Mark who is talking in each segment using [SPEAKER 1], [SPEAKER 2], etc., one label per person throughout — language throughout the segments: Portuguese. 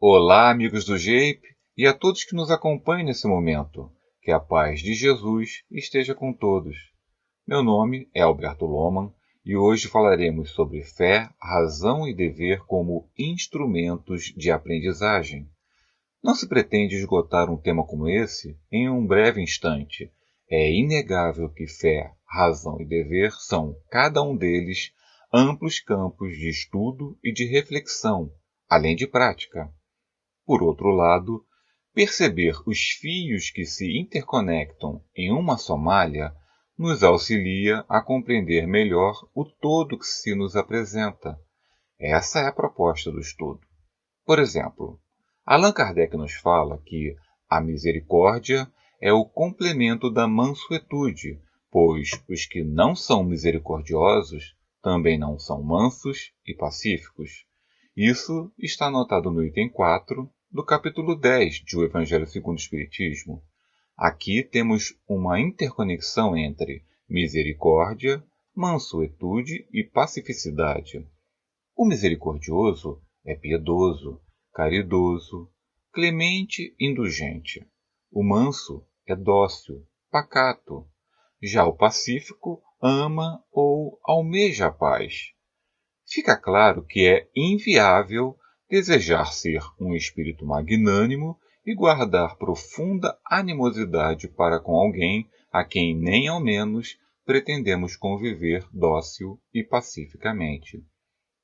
[SPEAKER 1] Olá, amigos do Jape, e a todos que nos acompanham nesse momento. Que a paz de Jesus esteja com todos. Meu nome é Alberto Loman e hoje falaremos sobre fé, razão e dever como instrumentos de aprendizagem. Não se pretende esgotar um tema como esse em um breve instante. É inegável que fé, razão e dever são, cada um deles, amplos campos de estudo e de reflexão, além de prática. Por outro lado, perceber os fios que se interconectam em uma só malha nos auxilia a compreender melhor o todo que se nos apresenta. Essa é a proposta do estudo. Por exemplo, Allan Kardec nos fala que a misericórdia é o complemento da mansuetude, pois os que não são misericordiosos também não são mansos e pacíficos. Isso está anotado no item 4 do capítulo 10 de O Evangelho segundo o Espiritismo. Aqui temos uma interconexão entre misericórdia, mansuetude e pacificidade. O misericordioso é piedoso, caridoso, clemente, indulgente. O manso é dócil, pacato. Já o pacífico ama ou almeja a paz. Fica claro que é inviável desejar ser um espírito magnânimo e guardar profunda animosidade para com alguém a quem nem ao menos pretendemos conviver dócil e pacificamente.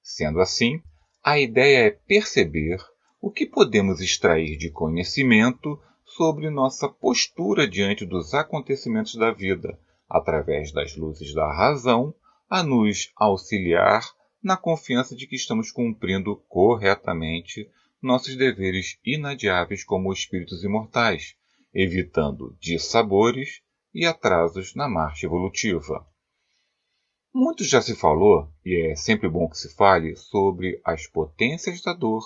[SPEAKER 1] Sendo assim, a ideia é perceber o que podemos extrair de conhecimento sobre nossa postura diante dos acontecimentos da vida, através das luzes da razão, a nos auxiliar na confiança de que estamos cumprindo corretamente nossos deveres inadiáveis como espíritos imortais, evitando dissabores e atrasos na marcha evolutiva. Muito já se falou, e é sempre bom que se fale, sobre as potências da dor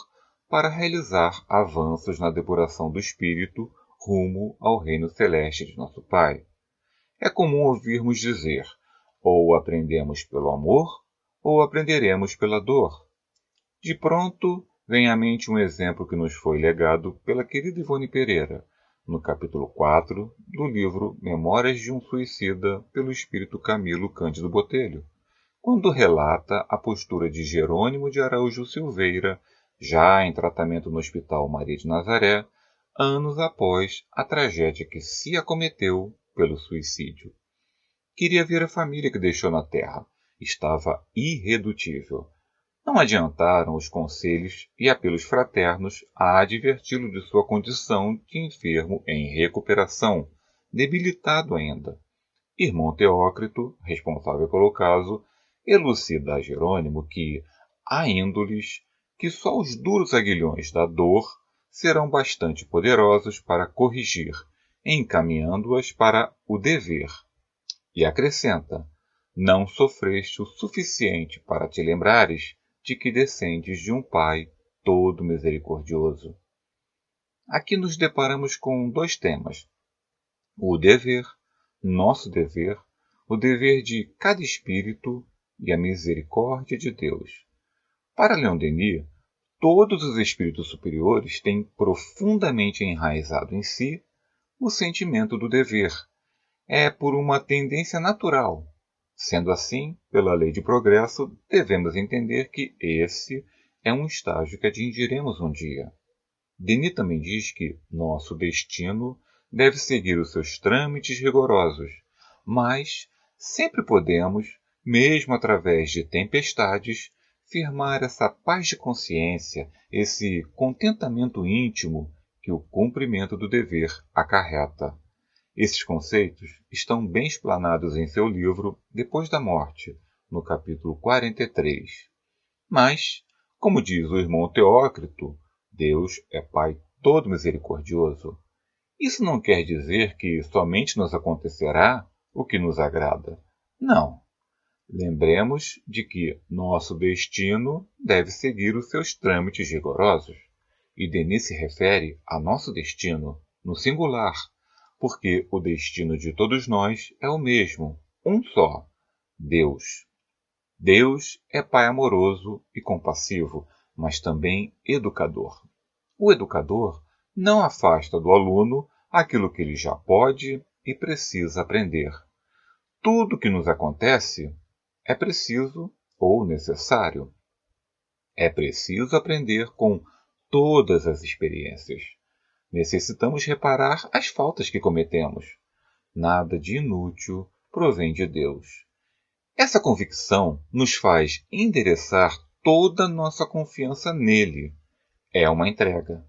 [SPEAKER 1] para realizar avanços na depuração do espírito rumo ao reino celeste de nosso Pai. É comum ouvirmos dizer, ou aprendemos pelo amor, ou aprenderemos pela dor. De pronto, vem à mente um exemplo que nos foi legado pela querida Ivone Pereira, no capítulo 4 do livro Memórias de um Suicida, pelo espírito Camilo Cândido Botelho, quando relata a postura de Jerônimo de Araújo Silveira, já em tratamento no Hospital Maria de Nazaré, anos após a tragédia que se acometeu pelo suicídio. Queria ver a família que deixou na terra. Estava irredutível. Não adiantaram os conselhos e apelos fraternos a adverti-lo de sua condição de enfermo em recuperação, debilitado ainda. Irmão Teócrito, responsável pelo caso, elucida a Jerônimo que há índoles que só os duros aguilhões da dor serão bastante poderosos para corrigir, encaminhando-as para o dever. E acrescenta, não sofreste o suficiente para te lembrares de que descendes de um Pai todo misericordioso. Aqui nos deparamos com dois temas. O dever, nosso dever, o dever de cada espírito e a misericórdia de Deus. Para Leon Denis, todos os espíritos superiores têm profundamente enraizado em si o sentimento do dever. É por uma tendência natural. Sendo assim, pela lei de progresso, devemos entender que esse é um estágio que atingiremos um dia. Denis também diz que nosso destino deve seguir os seus trâmites rigorosos, mas sempre podemos, mesmo através de tempestades, firmar essa paz de consciência, esse contentamento íntimo que o cumprimento do dever acarreta. Esses conceitos estão bem explanados em seu livro Depois da Morte, no capítulo 43. Mas, como diz o irmão Teócrito, Deus é Pai todo misericordioso. Isso não quer dizer que somente nos acontecerá o que nos agrada. Não. Lembremos de que nosso destino deve seguir os seus trâmites rigorosos. E Denis se refere a nosso destino, no singular, porque o destino de todos nós é o mesmo, um só, Deus. Deus é Pai amoroso e compassivo, mas também educador. O educador não afasta do aluno aquilo que ele já pode e precisa aprender. Tudo que nos acontece é preciso ou necessário. É preciso aprender com todas as experiências. Necessitamos reparar as faltas que cometemos. Nada de inútil provém de Deus. Essa convicção nos faz endereçar toda a nossa confiança nele. É uma entrega.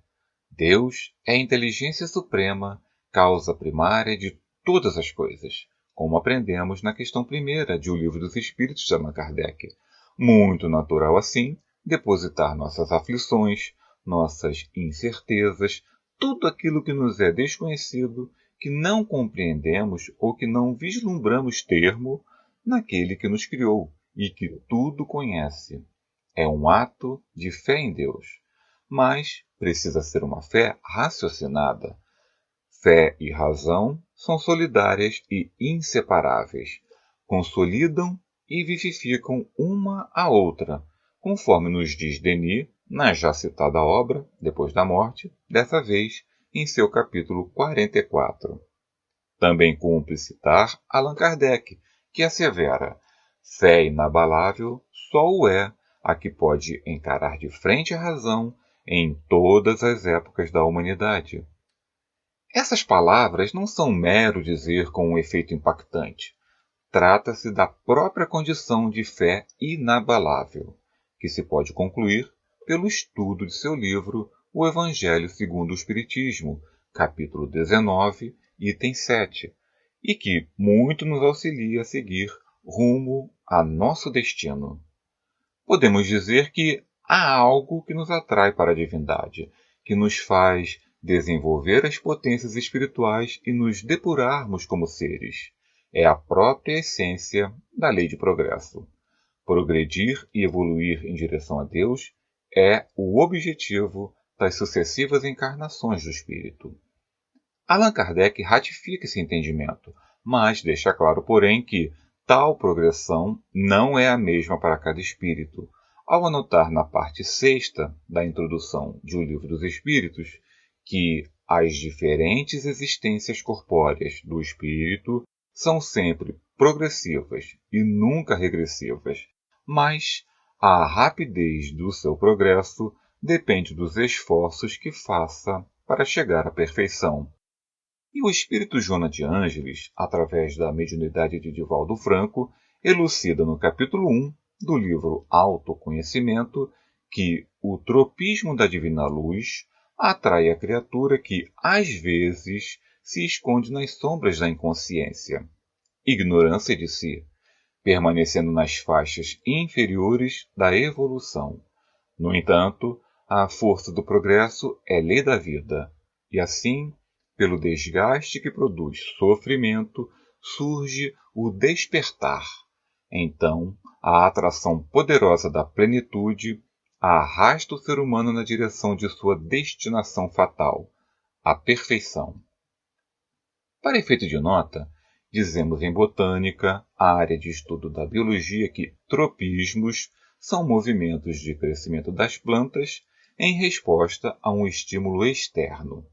[SPEAKER 1] Deus é a inteligência suprema, causa primária de todas as coisas, como aprendemos na questão primeira de O Livro dos Espíritos de Allan Kardec. Muito natural, assim, depositar nossas aflições, nossas incertezas, tudo aquilo que nos é desconhecido, que não compreendemos ou que não vislumbramos termo, naquele que nos criou e que tudo conhece. É um ato de fé em Deus, mas precisa ser uma fé raciocinada. Fé e razão são solidárias e inseparáveis, consolidam e vivificam uma a outra, conforme nos diz Denis na já citada obra, Depois da Morte, dessa vez em seu capítulo 44. Também cumpre citar Allan Kardec, que assevera: fé inabalável só o é a que pode encarar de frente a razão em todas as épocas da humanidade. Essas palavras não são mero dizer com um efeito impactante. Trata-se da própria condição de fé inabalável, que se pode concluir pelo estudo de seu livro O Evangelho segundo o Espiritismo, capítulo 19, item 7, e que muito nos auxilia a seguir rumo a nosso destino. Podemos dizer que há algo que nos atrai para a divindade, que nos faz desenvolver as potências espirituais e nos depurarmos como seres. É a própria essência da lei de progresso. Progredir e evoluir em direção a Deus é o objetivo das sucessivas encarnações do espírito. Allan Kardec ratifica esse entendimento, mas deixa claro, porém, que tal progressão não é a mesma para cada espírito, ao anotar na parte 6ª da introdução de O Livro dos Espíritos que as diferentes existências corpóreas do espírito são sempre progressivas e nunca regressivas, mas a rapidez do seu progresso depende dos esforços que faça para chegar à perfeição. E o espírito Joana de Ângeles, através da mediunidade de Divaldo Franco, elucida no capítulo 1 do livro Autoconhecimento que o tropismo da divina luz atrai a criatura que, às vezes, se esconde nas sombras da inconsciência, ignorância de si, permanecendo nas faixas inferiores da evolução. No entanto, a força do progresso é lei da vida, e assim, pelo desgaste que produz sofrimento, surge o despertar. Então, a atração poderosa da plenitude arrasta o ser humano na direção de sua destinação fatal, a perfeição. Para efeito de nota, dizemos em botânica, a área de estudo da biologia, que tropismos são movimentos de crescimento das plantas em resposta a um estímulo externo.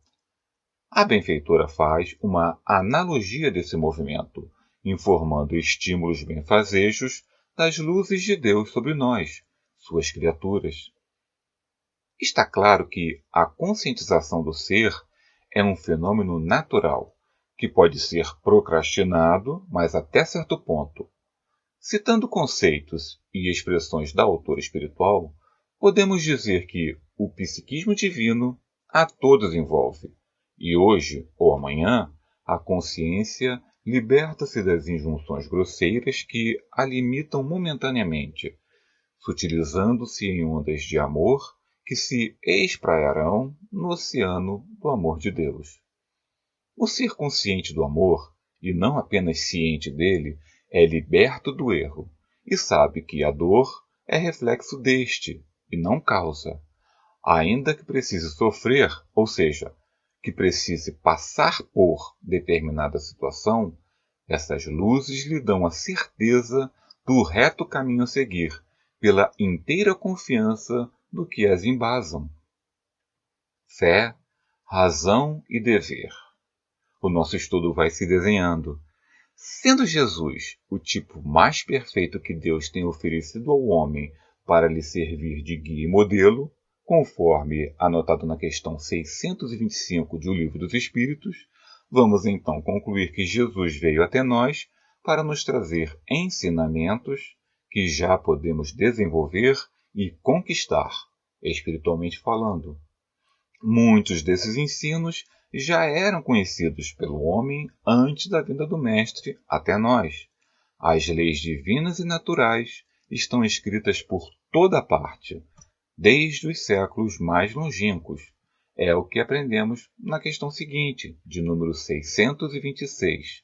[SPEAKER 1] A benfeitora faz uma analogia desse movimento, informando estímulos benfazejos das luzes de Deus sobre nós, suas criaturas. Está claro que a conscientização do ser é um fenômeno natural, que pode ser procrastinado, mas até certo ponto. Citando conceitos e expressões da autora espiritual, podemos dizer que o psiquismo divino a todos envolve, e hoje ou amanhã a consciência liberta-se das injunções grosseiras que a limitam momentaneamente, sutilizando-se em ondas de amor que se espraiarão no oceano do amor de Deus. O ser consciente do amor, e não apenas ciente dele, é liberto do erro e sabe que a dor é reflexo deste e não causa. Ainda que precise sofrer, ou seja, que precise passar por determinada situação, essas luzes lhe dão a certeza do reto caminho a seguir, pela inteira confiança do que as embasam. fé, razão e dever. O nosso estudo vai se desenhando. Sendo Jesus o tipo mais perfeito que Deus tem oferecido ao homem para lhe servir de guia e modelo, conforme anotado na questão 625 de O Livro dos Espíritos, vamos então concluir que Jesus veio até nós para nos trazer ensinamentos que já podemos desenvolver e conquistar, espiritualmente falando. Muitos desses ensinos já eram conhecidos pelo homem antes da vinda do Mestre até nós. As leis divinas e naturais estão escritas por toda parte, desde os séculos mais longínquos. É o que aprendemos na questão seguinte, de número 626.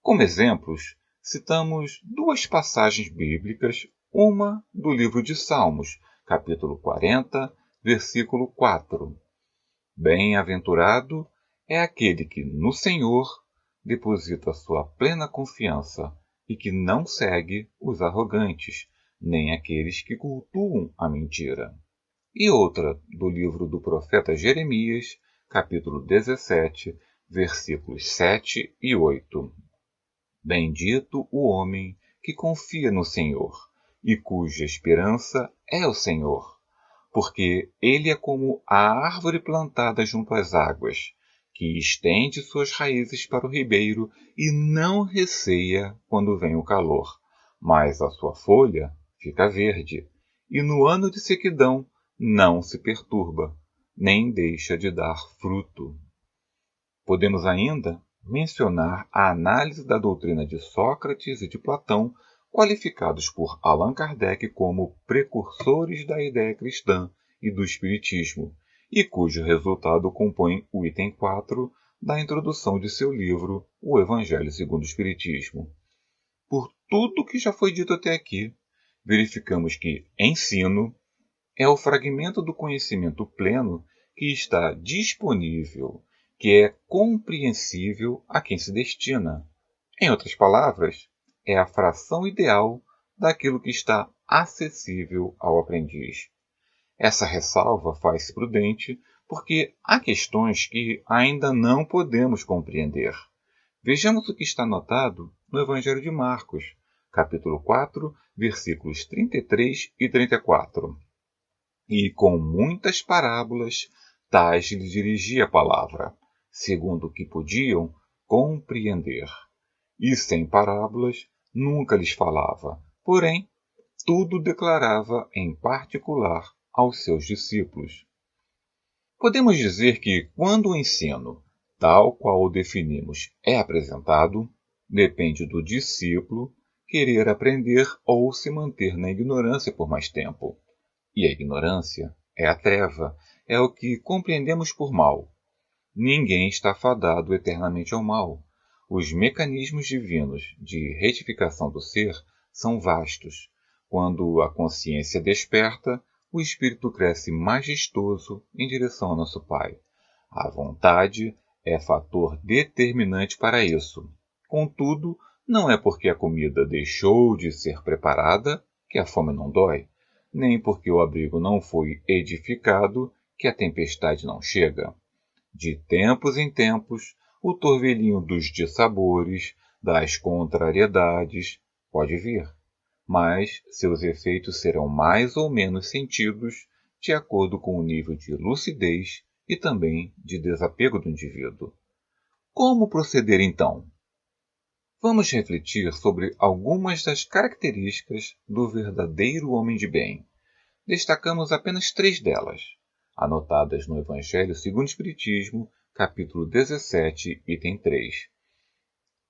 [SPEAKER 1] Como exemplos, citamos duas passagens bíblicas, uma do livro de Salmos, capítulo 40, versículo 4. Bem-aventurado é aquele que no Senhor deposita sua plena confiança e que não segue os arrogantes, nem aqueles que cultuam a mentira. E outra do livro do profeta Jeremias, capítulo 17, versículos 7 e 8. Bendito o homem que confia no Senhor e cuja esperança é o Senhor, porque ele é como a árvore plantada junto às águas, que estende suas raízes para o ribeiro e não receia quando vem o calor, mas a sua folha fica verde, e no ano de sequidão não se perturba, nem deixa de dar fruto. Podemos ainda mencionar a análise da doutrina de Sócrates e de Platão, qualificados por Allan Kardec como precursores da ideia cristã e do espiritismo, e cujo resultado compõe o item 4 da introdução de seu livro O Evangelho segundo o Espiritismo. Por tudo que já foi dito até aqui, verificamos que ensino é o fragmento do conhecimento pleno que está disponível, que é compreensível a quem se destina. Em outras palavras, é a fração ideal daquilo que está acessível ao aprendiz. Essa ressalva faz-se prudente porque há questões que ainda não podemos compreender. Vejamos o que está anotado no Evangelho de Marcos, capítulo 4, versículos 33 e 34. E com muitas parábolas, tais lhe dirigia a palavra, segundo o que podiam compreender. E sem parábolas, nunca lhes falava, porém, tudo declarava em particular aos seus discípulos. Podemos dizer que, quando o ensino, tal qual o definimos, é apresentado, depende do discípulo querer aprender ou se manter na ignorância por mais tempo. E a ignorância é a treva, é o que compreendemos por mal. Ninguém está fadado eternamente ao mal. Os mecanismos divinos de retificação do ser são vastos. Quando a consciência desperta, o espírito cresce majestoso em direção ao nosso Pai. A vontade é fator determinante para isso. Contudo, não é porque a comida deixou de ser preparada que a fome não dói, nem porque o abrigo não foi edificado que a tempestade não chega. De tempos em tempos, o torvelinho dos dissabores, das contrariedades, pode vir, mas seus efeitos serão mais ou menos sentidos de acordo com o nível de lucidez e também de desapego do indivíduo. Como proceder então? Vamos refletir sobre algumas das características do verdadeiro homem de bem. Destacamos apenas 3 delas, anotadas no Evangelho segundo o Espiritismo, capítulo 17, item 3.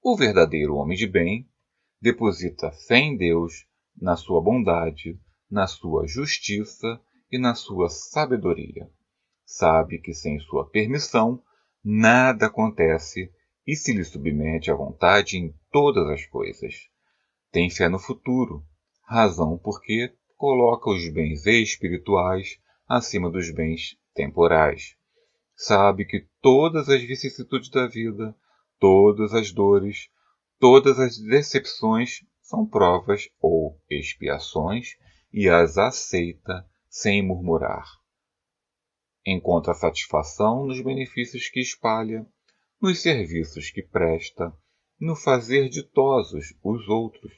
[SPEAKER 1] O verdadeiro homem de bem deposita fé em Deus, na sua bondade, na sua justiça e na sua sabedoria. Sabe que sem sua permissão nada acontece e se lhe submete à vontade em todas as coisas. Tem fé no futuro, razão porque coloca os bens espirituais acima dos bens temporais. Sabe que todas as vicissitudes da vida, todas as dores, todas as decepções são provas ou expiações e as aceita sem murmurar. encontra satisfação nos benefícios que espalha, nos serviços que presta, no fazer ditosos os outros,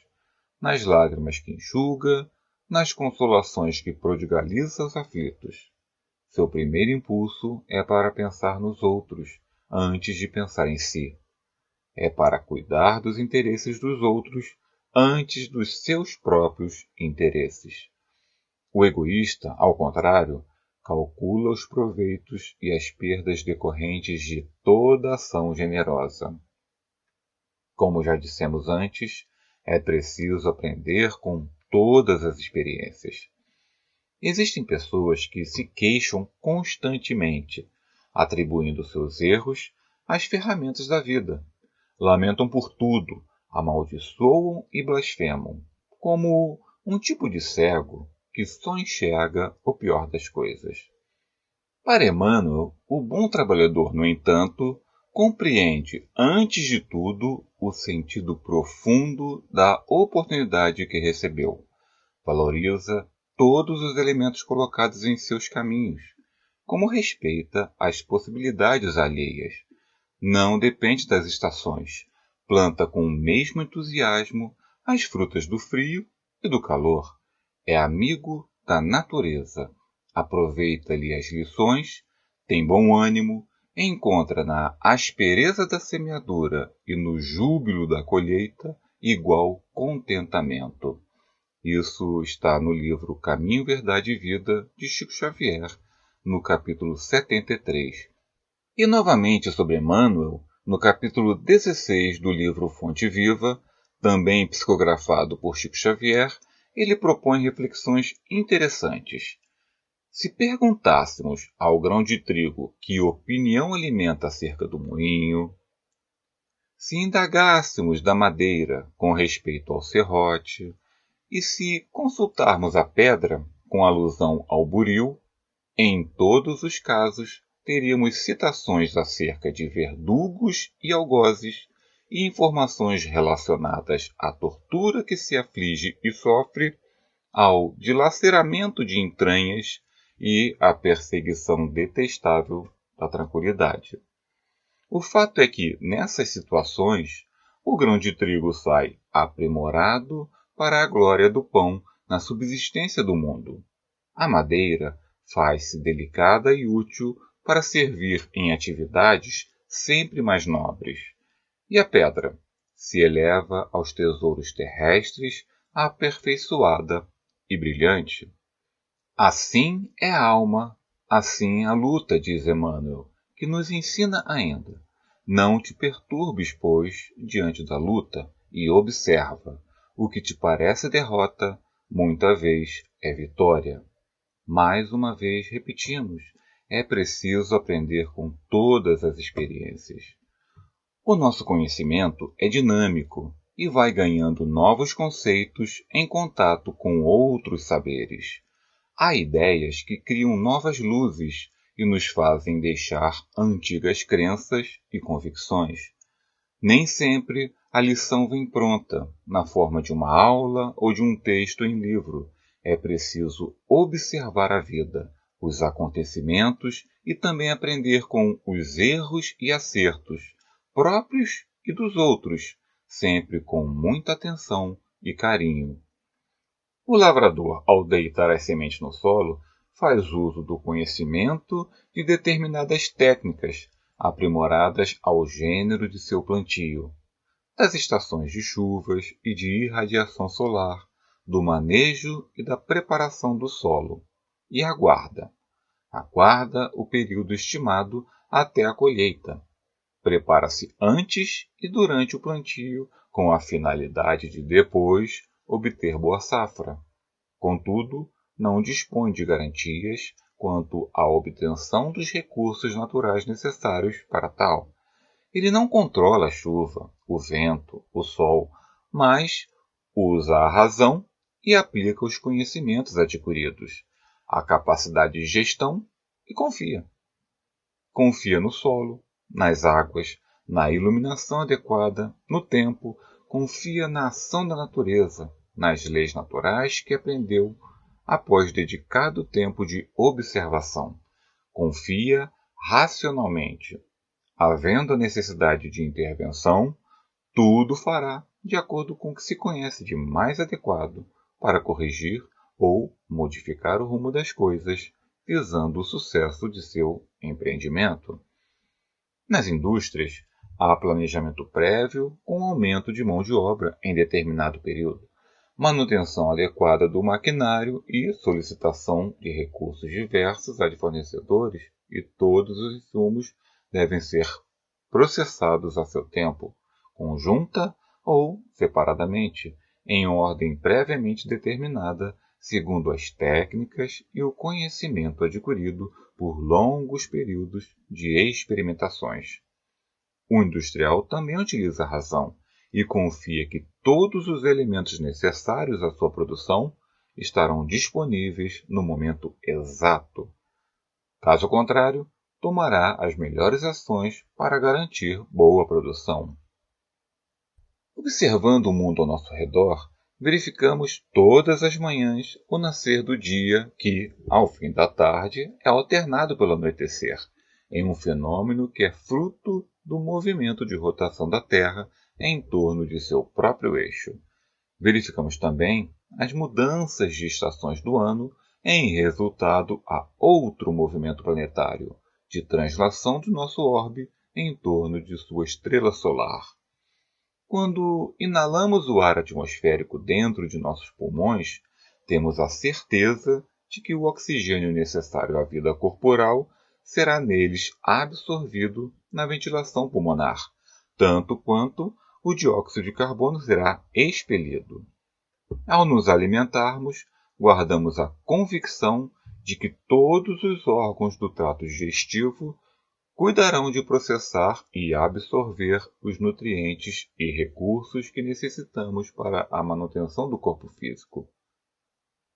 [SPEAKER 1] nas lágrimas que enxuga, nas consolações que prodigaliza aos aflitos. Seu primeiro impulso é para pensar nos outros, antes de pensar em si. É para cuidar dos interesses dos outros, antes dos seus próprios interesses. O egoísta, ao contrário, calcula os proveitos e as perdas decorrentes de toda ação generosa. Como já dissemos antes, é preciso aprender com todas as experiências. Existem pessoas que se queixam constantemente, atribuindo seus erros às ferramentas da vida. Lamentam por tudo, amaldiçoam e blasfemam, como um tipo de cego que só enxerga o pior das coisas. Para Emmanuel, o bom trabalhador, no entanto, compreende, antes de tudo, o sentido profundo da oportunidade que recebeu. Valoriza todos os elementos colocados em seus caminhos, como respeita as possibilidades alheias. Não depende das estações. Planta com o mesmo entusiasmo as frutas do frio e do calor. É amigo da natureza. Aproveita-lhe as lições, tem bom ânimo, encontra na aspereza da semeadura e no júbilo da colheita igual contentamento. Isso está no livro Caminho, Verdade e Vida, de Chico Xavier, no capítulo 73. E novamente sobre Emmanuel, no capítulo 16 do livro Fonte Viva, também psicografado por Chico Xavier, ele propõe reflexões interessantes. Se perguntássemos ao grão de trigo que opinião alimenta acerca do moinho, se indagássemos da madeira com respeito ao serrote, e se consultarmos a pedra com alusão ao buril, em todos os casos teríamos citações acerca de verdugos e algozes e informações relacionadas à tortura que se aflige e sofre, ao dilaceramento de entranhas e à perseguição detestável da tranquilidade. O fato é que, nessas situações, o grão de trigo sai aprimorado para a glória do pão na subsistência do mundo. A madeira faz-se delicada e útil para servir em atividades sempre mais nobres. E a pedra se eleva aos tesouros terrestres aperfeiçoada e brilhante. Assim é a alma, assim a luta, diz Emmanuel, que nos ensina ainda. Não te perturbes, pois, diante da luta, e observa. O que te parece derrota, muita vez é vitória. Mais uma vez repetimos, é preciso aprender com todas as experiências. O nosso conhecimento é dinâmico e vai ganhando novos conceitos em contato com outros saberes. Há ideias que criam novas luzes e nos fazem deixar antigas crenças e convicções. Nem sempre a lição vem pronta, na forma de uma aula ou de um texto em livro. É preciso observar a vida, os acontecimentos e também aprender com os erros e acertos, próprios e dos outros, sempre com muita atenção e carinho. O lavrador, ao deitar as sementes no solo, faz uso do conhecimento de determinadas técnicas, aprimoradas ao gênero de seu plantio, das estações de chuvas e de irradiação solar, do manejo e da preparação do solo, e aguarda o período estimado até a colheita. Prepara-se antes e durante o plantio, com a finalidade de depois obter boa safra. Contudo, não dispõe de garantias quanto à obtenção dos recursos naturais necessários para tal. Ele não controla a chuva, o vento, o sol, mas usa a razão e aplica os conhecimentos adquiridos, a capacidade de gestão e confia. Confia no solo, nas águas, na iluminação adequada, no tempo, confia na ação da natureza, nas leis naturais que aprendeu após dedicado tempo de observação. confia racionalmente. Havendo a necessidade de intervenção, tudo fará de acordo com o que se conhece de mais adequado para corrigir ou modificar o rumo das coisas, visando o sucesso de seu empreendimento. Nas indústrias, há planejamento prévio com aumento de mão de obra em determinado período, manutenção adequada do maquinário e solicitação de recursos diversos a fornecedores, e todos os insumos devem ser processados a seu tempo, conjunta ou separadamente, em ordem previamente determinada, segundo as técnicas e o conhecimento adquirido por longos períodos de experimentações. O industrial também utiliza a razão e confia que todos os elementos necessários à sua produção estarão disponíveis no momento exato. Caso contrário, tomará as melhores ações para garantir boa produção. Observando o mundo ao nosso redor, verificamos todas as manhãs o nascer do dia que, ao fim da tarde, é alternado pelo anoitecer, em um fenômeno que é fruto do movimento de rotação da Terra em torno de seu próprio eixo. Verificamos também as mudanças de estações do ano em resultado a outro movimento planetário, de translação do nosso orbe em torno de sua estrela solar. Quando inalamos o ar atmosférico dentro de nossos pulmões, temos a certeza de que o oxigênio necessário à vida corporal será neles absorvido na ventilação pulmonar, tanto quanto o dióxido de carbono será expelido. Ao nos alimentarmos, guardamos a convicção de que todos os órgãos do trato digestivo cuidarão de processar e absorver os nutrientes e recursos que necessitamos para a manutenção do corpo físico.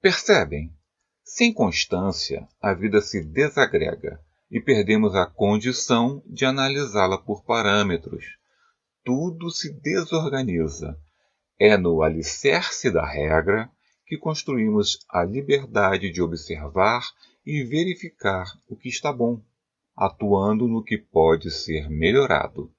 [SPEAKER 1] Percebem? Sem constância, a vida se desagrega e perdemos a condição de analisá-la por parâmetros. Tudo se desorganiza. É no alicerce da regra que construímos a liberdade de observar e verificar o que está bom, atuando no que pode ser melhorado.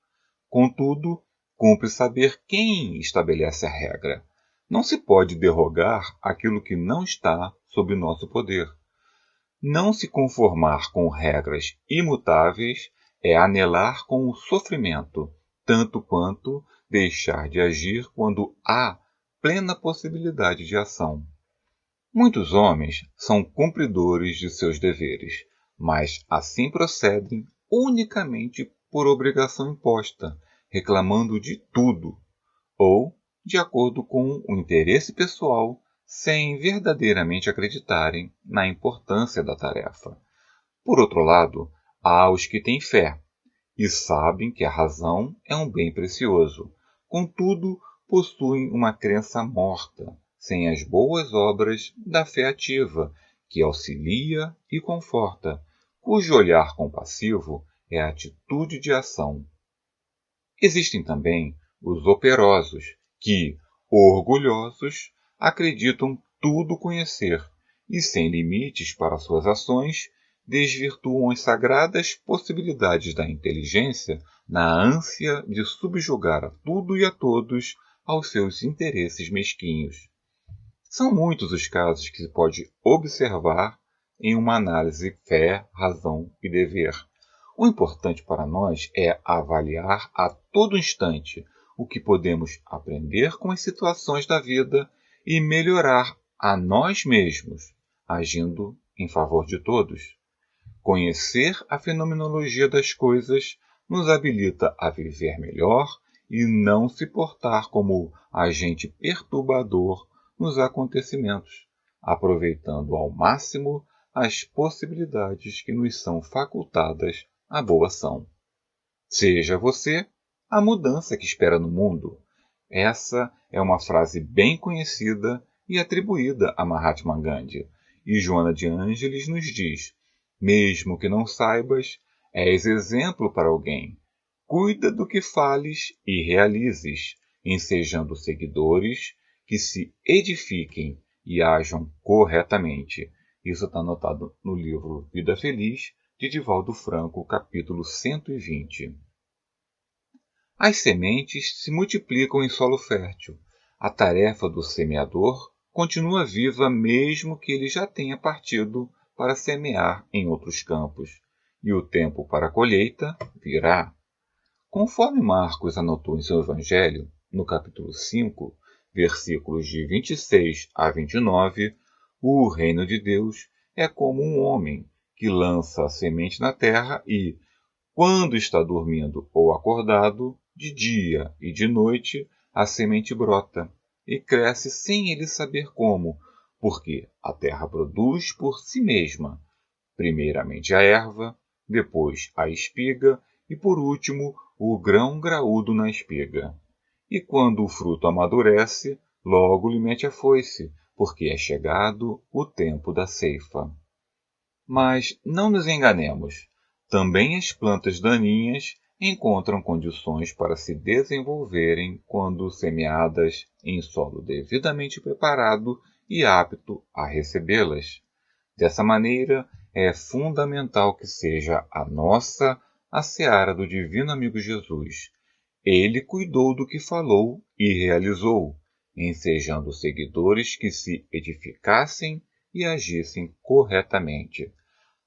[SPEAKER 1] Contudo, cumpre saber quem estabelece a regra. Não se pode derrogar aquilo que não está sob nosso poder. Não se conformar com regras imutáveis é anelar com o sofrimento, tanto quanto deixar de agir quando há plena possibilidade de ação. Muitos homens são cumpridores de seus deveres, mas assim procedem unicamente por obrigação imposta, reclamando de tudo, ou de acordo com o interesse pessoal, sem verdadeiramente acreditarem na importância da tarefa. Por outro lado, há os que têm fé e sabem que a razão é um bem precioso, contudo possuem uma crença morta, sem as boas obras da fé ativa, que auxilia e conforta, cujo olhar compassivo é a atitude de ação. Existem também os operosos, que, orgulhosos, acreditam tudo conhecer e, sem limites para suas ações, desvirtuam as sagradas possibilidades da inteligência na ânsia de subjugar a tudo e a todos aos seus interesses mesquinhos. São muitos os casos que se pode observar em uma análise fé, razão e dever. O importante para nós é avaliar a todo instante o que podemos aprender com as situações da vida e melhorar a nós mesmos, agindo em favor de todos. Conhecer a fenomenologia das coisas nos habilita a viver melhor e não se portar como agente perturbador nos acontecimentos, aproveitando ao máximo as possibilidades que nos são facultadas à boa ação. Seja você a mudança que espera no mundo. Essa é uma frase bem conhecida e atribuída a Mahatma Gandhi, e Joana de Ângeles nos diz: mesmo que não saibas, és exemplo para alguém. Cuida do que fales e realizes, ensejando seguidores que se edifiquem e ajam corretamente. Isso está anotado no livro Vida Feliz, de Divaldo Franco, capítulo 120. As sementes se multiplicam em solo fértil. A tarefa do semeador continua viva mesmo que ele já tenha partido para semear em outros campos. E o tempo para a colheita virá. Conforme Marcos anotou em seu Evangelho, no capítulo 5, versículos de 26 a 29, o reino de Deus é como um homem que lança a semente na terra e, quando está dormindo ou acordado, de dia e de noite, a semente brota e cresce sem ele saber como, porque a terra produz por si mesma, primeiramente a erva, depois a espiga e, por último, o grão graúdo na espiga. E quando o fruto amadurece, logo lhe mete a foice, porque é chegado o tempo da ceifa. Mas não nos enganemos. Também as plantas daninhas encontram condições para se desenvolverem quando semeadas em solo devidamente preparado e apto a recebê-las. Dessa maneira, é fundamental que seja a nossa a seara do Divino Amigo Jesus. Ele cuidou do que falou e realizou, ensejando seguidores que se edificassem e agissem corretamente.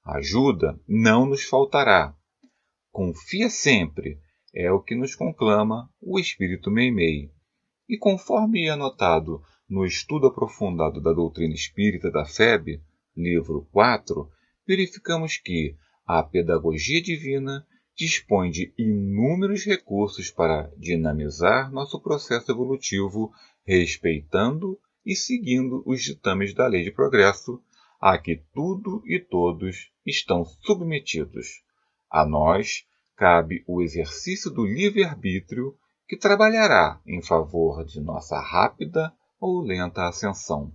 [SPEAKER 1] Ajuda não nos faltará. Confia sempre, é o que nos conclama o Espírito Meimei. E conforme anotado no estudo aprofundado da doutrina espírita da FEB, livro 4, verificamos que a pedagogia divina dispõe de inúmeros recursos para dinamizar nosso processo evolutivo, respeitando e seguindo os ditames da lei de progresso, a que tudo e todos estão submetidos. A nós cabe o exercício do livre-arbítrio, que trabalhará em favor de nossa rápida ou lenta ascensão.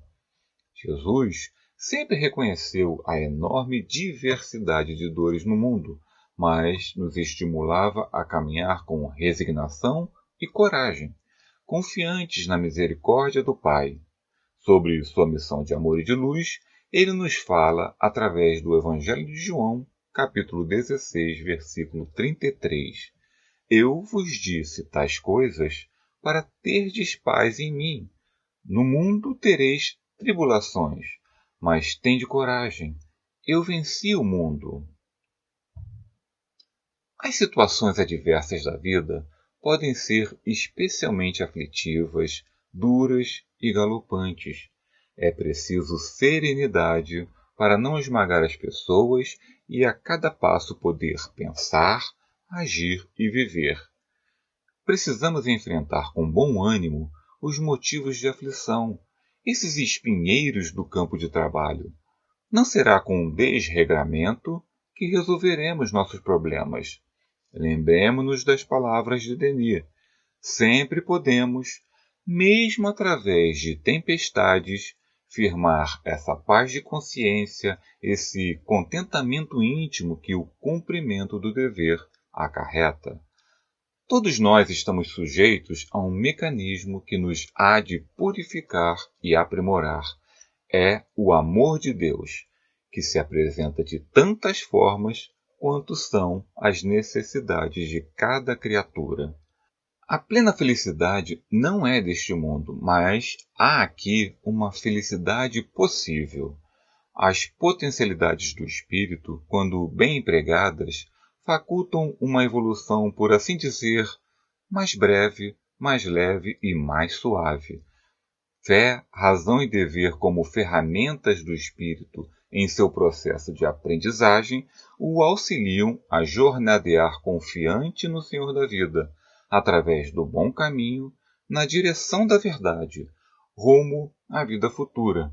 [SPEAKER 1] Jesus sempre reconheceu a enorme diversidade de dores no mundo, mas nos estimulava a caminhar com resignação e coragem, confiantes na misericórdia do Pai. Sobre sua missão de amor e de luz, ele nos fala através do Evangelho de João, capítulo 16, versículo 33. Eu vos disse tais coisas para terdes paz em mim. No mundo tereis tribulações, mas tende coragem. Eu venci o mundo. As situações adversas da vida podem ser especialmente aflitivas, duras e galopantes. É preciso serenidade para não esmagar as pessoas e a cada passo poder pensar, agir e viver. Precisamos enfrentar com bom ânimo os motivos de aflição, esses espinheiros do campo de trabalho. Não será com desregramento que resolveremos nossos problemas. Lembremos-nos das palavras de Denis. Sempre podemos, mesmo através de tempestades, firmar essa paz de consciência, esse contentamento íntimo que o cumprimento do dever acarreta. Todos nós estamos sujeitos a um mecanismo que nos há de purificar e aprimorar. É o amor de Deus, que se apresenta de tantas formas quanto são as necessidades de cada criatura. A plena felicidade não é deste mundo, mas há aqui uma felicidade possível. As potencialidades do espírito, quando bem empregadas, facultam uma evolução, por assim dizer, mais breve, mais leve e mais suave. Fé, razão e dever como ferramentas do espírito em seu processo de aprendizagem o auxiliam a jornadear confiante no Senhor da vida, através do bom caminho, na direção da verdade, rumo à vida futura,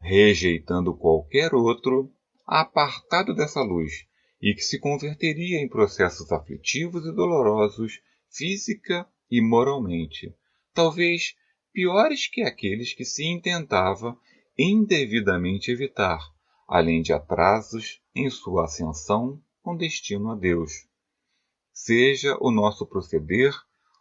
[SPEAKER 1] rejeitando qualquer outro apartado dessa luz e que se converteria em processos aflitivos e dolorosos, física e moralmente, talvez piores que aqueles que se intentava indevidamente evitar, além de atrasos em sua ascensão com destino a Deus. Seja o nosso proceder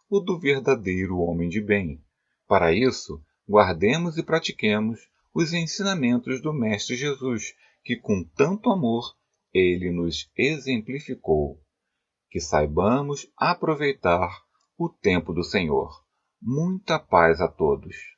[SPEAKER 1] o do verdadeiro homem de bem. Para isso, guardemos e pratiquemos os ensinamentos do Mestre Jesus, que com tanto amor ele nos exemplificou. Que saibamos aproveitar o tempo do Senhor. Muita paz a todos.